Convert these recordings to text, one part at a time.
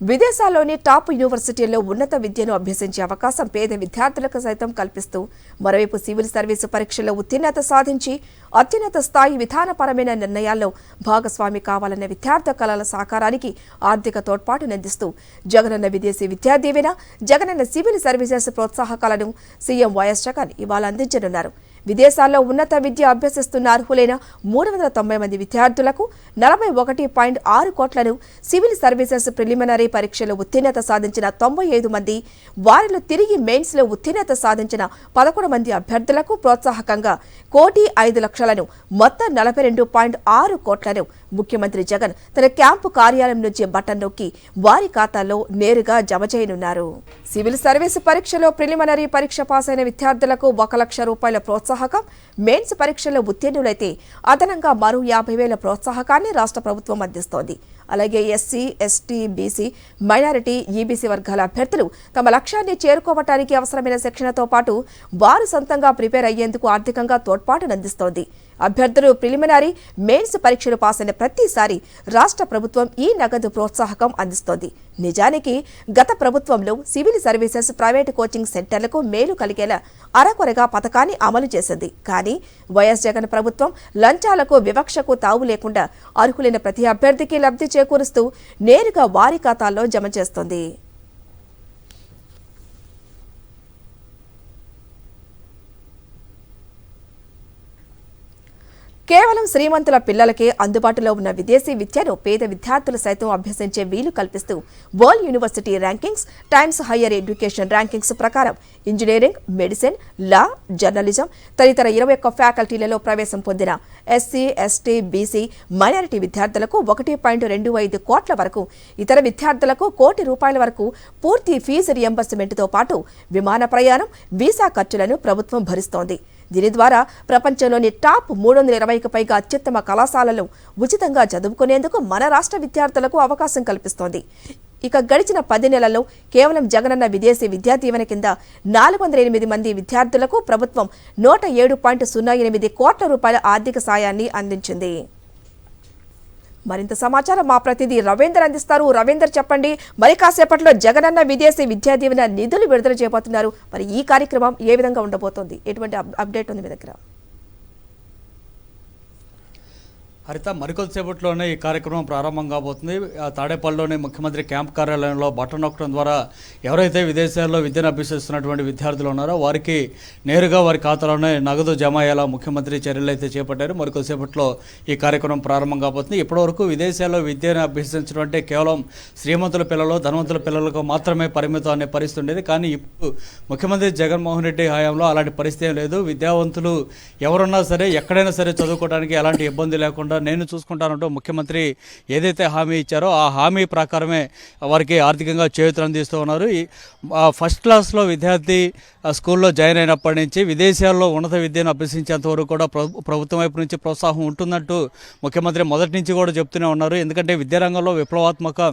విదేశాల్లోని top యూనివర్సిటీల్లో ఉన్నత విద్యను అభ్యసించే అవకాశం పేద విద్యార్థులకు సైతం కల్పిస్తూ మరోవైపు సివిల్ సర్వీసు పరీక్షల్లో ఉత్తీర్ణత సాధించి అత్యున్నత స్థాయి విధానపరమైన నిర్ణయాల్లో భాగస్వామి కావాలన్న విద్యార్థి కళల సాకారానికి ఆర్థిక తోడ్పాటునందిస్తూ జగనన్న విదేశీ విద్యా దీవెన, జగనన్న సివిల్ సర్వీసెస్ ప్రోత్సాహకాలను సీఎం వైఎస్ జగన్ ఇవాళ అందించనున్నారు. విదేశాల్లో ఉన్నత విద్య అభ్యసిస్తున్న అర్హులైన 390 మంది విద్యార్థులకు 41.6 కోట్లను, సివిల్ సర్వీసెస్ ప్రిలిమినరీ పరీక్షలో ఉత్తీర్ణత సాధించిన 95 మంది, వారిలో తిరిగి మెయిన్స్ లో ఉత్తీర్ణత సాధించిన 11 మంది అభ్యర్థులకు ప్రోత్సాహకంగా 1,05,00,000ను, మొత్తం 42.6 కోట్లను ముఖ్యమంత్రి జగన్ తన క్యాంపు కార్యాలయం నుంచి బటన్ నొక్కి వారి ఖాతాల్లో నేరుగా జమ చేయనున్నారు. సివిల్ సర్వీసు పరీక్షలో ప్రిలిమినరీ పరీక్ష పాస్ అయిన విద్యార్థులకు 1,00,000 రూపాయల ప్రోత్సాహకం, మెయిన్స్ పరీక్షలో ఉత్తీర్ణులైతే అదనంగా మరో 50,000 ప్రోత్సాహకాన్ని రాష్ట్ర ప్రభుత్వం అందిస్తోంది. అలాగే SC, ST, BC, minority, EBC వర్గాల అభ్యర్థులు తమ లక్ష్యాన్ని చేరుకోవటానికి అవసరమైన శిక్షణతో పాటు వారు సొంతంగా ప్రిపేర్ అయ్యేందుకు ఆర్థికంగా తోడ్పాటునందిస్తోంది. అభ్యర్థులు ప్రిలిమినరీ, మెయిన్స్ పరీక్షలు పాస్ అయిన ప్రతిసారి రాష్ట్ర ప్రభుత్వం ఈ నగదు ప్రోత్సాహకం అందిస్తోంది. నిజానికి గత ప్రభుత్వంలో సివిల్ సర్వీసెస్ ప్రైవేటు కోచింగ్ సెంటర్లకు మేలు కలిగేలా అరకొరగా పథకాన్ని అమలు చేసింది. కానీ వైఎస్ జగన్ ప్రభుత్వం లంచాలకు, వివక్షకు తావు లేకుండా అర్హులైన ప్రతి అభ్యర్థికి లబ్ధి చేకూరుస్తూ నేరుగా వారి ఖాతాల్లో జమ చేస్తోంది. కేవలం శ్రీమంతుల పిల్లలకే అందుబాటులో ఉన్న విదేశీ విద్యను పేద విద్యార్థులు సైతం అభ్యసించే వీలు కల్పిస్తూ world university rankings, times higher education rankings ప్రకారం ఇంజనీరింగ్, మెడిసిన్, లా, జర్నలిజం తదితర 21 ఫ్యాకల్టీలలో ప్రవేశం పొందిన ఎస్సీ, ఎస్టీ, బీసీ, మైనారిటీ విద్యార్థులకు 1.25 కోట్ల వరకు, ఇతర విద్యార్థులకు 1 కోటి రూపాయల వరకు పూర్తి ఫీజు రియంబర్స్మెంట్తో పాటు విమాన ప్రయాణం, వీసా ఖర్చులను ప్రభుత్వం భరిస్తోంది. దీని ద్వారా ప్రపంచంలోని టాప్ 320కి పైగా అత్యుత్తమ కళాశాలలు ఉచితంగా చదువుకునేందుకు మన రాష్ట్ర విద్యార్థులకు అవకాశం కల్పిస్తోంది. ఇక గడిచిన 10 నెలల్లో కేవలం జగనన్న విదేశీ విద్యా దీవెన కింద 408 మంది విద్యార్థులకు ప్రభుత్వం 107.08 కోట్ల రూపాయల ఆర్థిక సాయాన్ని అందించింది. మరింత సమాచారం మా ప్రతినిధి రవీందర్ అందిస్తారు. రవీందర్, చెప్పండి, మరి కాసేపట్లో జగనన్న విదేశీ విద్యా దీవెన నిధులు విడుదల చేయబోతున్నారు. మరి ఈ కార్యక్రమం ఏ విధంగా ఉండబోతోంది? ఎటువంటి అప్డేట్ ఉంది మీ దగ్గర? హరిత, మరికొద్దిసేపట్లోనే ఈ కార్యక్రమం ప్రారంభం కాబోతుంది. తాడేపల్లిలోని ముఖ్యమంత్రి క్యాంప్ కార్యాలయంలో బటన్ నొక్కడం ద్వారా ఎవరైతే విదేశాల్లో విద్యను అభ్యసిస్తున్నటువంటి విద్యార్థులు ఉన్నారో వారికి నేరుగా వారి ఖాతాలోనే నగదు జమ అయ్యేలా ముఖ్యమంత్రి చర్యలు అయితే చేపట్టారు. మరికొద్దిసేపట్లో ఈ కార్యక్రమం ప్రారంభం కాబోతుంది. ఇప్పటివరకు విదేశాల్లో విద్యను అభ్యసించడం అంటే కేవలం శ్రీమంతుల పిల్లలు, ధనవంతుల పిల్లలకు మాత్రమే పరిమితం అనే పరిస్థితి ఉండేది. కానీ ఇప్పుడు ముఖ్యమంత్రి జగన్మోహన్ రెడ్డి హయాంలో అలాంటి పరిస్థితి ఏం లేదు. విద్యావంతులు ఎవరున్నా సరే, ఎక్కడైనా సరే చదువుకోవడానికి ఎలాంటి ఇబ్బంది లేకుండా నేను చూసుకుంటానంటూ ముఖ్యమంత్రి ఏదైతే హామీ ఇచ్చారో ఆ హామీ ప్రకారమే వారికి ఆర్థికంగా చేయూతను అందిస్తూ ఉన్నారు. ఫస్ట్ క్లాస్లో విద్యార్థి స్కూల్లో జాయిన్ అయినప్పటి నుంచి విదేశాల్లో ఉన్నత విద్యను అభ్యసించేంత వరకు కూడా ప్రభుత్వం వైపు నుంచి ప్రోత్సాహం ఉంటుందంటూ ముఖ్యమంత్రి మొదటి నుంచి కూడా చెప్తూనే ఉన్నారు. ఎందుకంటే విద్యారంగంలో విప్లవాత్మక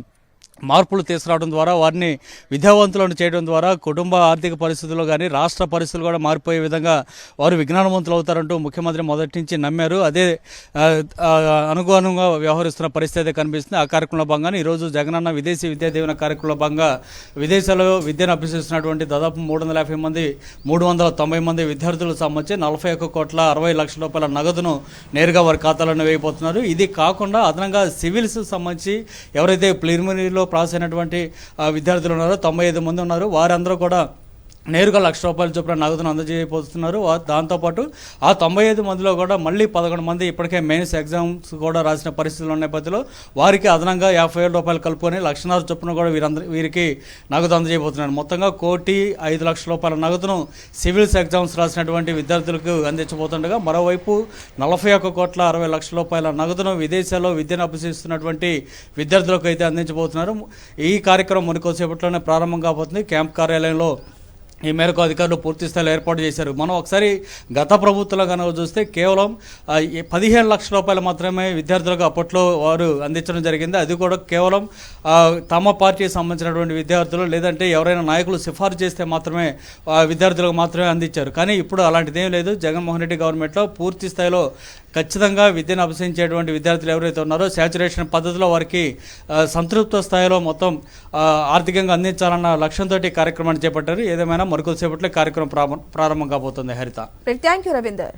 మార్పులు తీసుకురావడం ద్వారా, వారిని విద్యావంతులను చేయడం ద్వారా కుటుంబ ఆర్థిక పరిస్థితుల్లో కానీ రాష్ట్ర పరిస్థితులు కూడా మారిపోయే విధంగా వారు విజ్ఞానవంతులు అవుతారంటూ ముఖ్యమంత్రి మొదటి నుంచి నమ్మారు. అదే అనుగుణంగా వ్యవహరిస్తున్న పరిస్థితి కనిపిస్తుంది. ఆ కార్యక్రమంలో భాగంగా ఈరోజు జగనన్న విదేశీ విద్యా దీవెన కార్యక్రమంలో భాగంగా విదేశాల్లో విద్యను అభ్యసిస్తున్నటువంటి దాదాపు 350 మంది, 390 మంది విద్యార్థులకు సంబంధించి 41,60,00,000 రూపాయల నగదును నేరుగా వారి ఖాతాలోనే వేయబోతున్నారు. ఇది కాకుండా అదనంగా సివిల్స్ సంబంధించి ఎవరైతే ప్రిలిమినరీలో పాస్ అయినటువంటి విద్యార్థులు ఉన్నారో 95 మంది ఉన్నారు. వారందరూ కూడా నేరుగా ₹1,00,000 చొప్పున నగదును అందజేయబోతున్నారు. దాంతోపాటు ఆ 95 మందిలో కూడా మళ్ళీ 11 మంది ఇప్పటికే మెయిన్స్ ఎగ్జామ్స్ కూడా రాసిన పరిస్థితులు ఉన్న నేపథ్యంలో వారికి అదనంగా ₹50,000 కలుపుకొని ₹1,00,000 చొప్పున కూడా వీరికి నగదు అందజేయబోతున్నారు. మొత్తంగా ₹1,05,00,000 నగదును సివిల్స్ ఎగ్జామ్స్ రాసినటువంటి విద్యార్థులకు అందించబోతుండగా, మరోవైపు ₹41,60,00,000 నగదును విదేశాల్లో విద్యను అభ్యసిస్తున్నటువంటి విద్యార్థులకు అయితే అందించబోతున్నారు. ఈ కార్యక్రమం మరికొద్దిసేపట్లోనే ప్రారంభం కాబోతుంది. క్యాంప్ కార్యాలయంలో ఈ మేరకు అధికారులు పూర్తి స్థాయిలో ఏర్పాటు చేశారు. మనం ఒకసారి గత ప్రభుత్వంలో కనుక చూస్తే కేవలం 15 లక్షల రూపాయలు మాత్రమే విద్యార్థులకు అప్పట్లో వారు అందించడం జరిగింది. అది కూడా కేవలం తమ పార్టీకి సంబంధించినటువంటి విద్యార్థులు లేదంటే ఎవరైనా నాయకులు సిఫార్సు చేస్తే మాత్రమే విద్యార్థులకు మాత్రమే అందించారు. కానీ ఇప్పుడు అలాంటిది ఏం లేదు. జగన్మోహన్ రెడ్డి గవర్నమెంట్లో పూర్తి స్థాయిలో ఖచ్చితంగా విద్యను అభ్యసించేటువంటి విద్యార్థులు ఎవరైతే ఉన్నారో శాచురేషన్ పద్ధతిలో వారికి సంతృప్త స్థాయిలో మొత్తం ఆర్థికంగా అందించాలన్న లక్ష్యంతో కార్యక్రమాన్ని చేపట్టారు. ఏదేమైనా మరికొద్దిసేపట్లో కార్యక్రమం ప్రారంభం కాబోతుంది. హరిత, థ్యాంక్ యూ రవీందర్.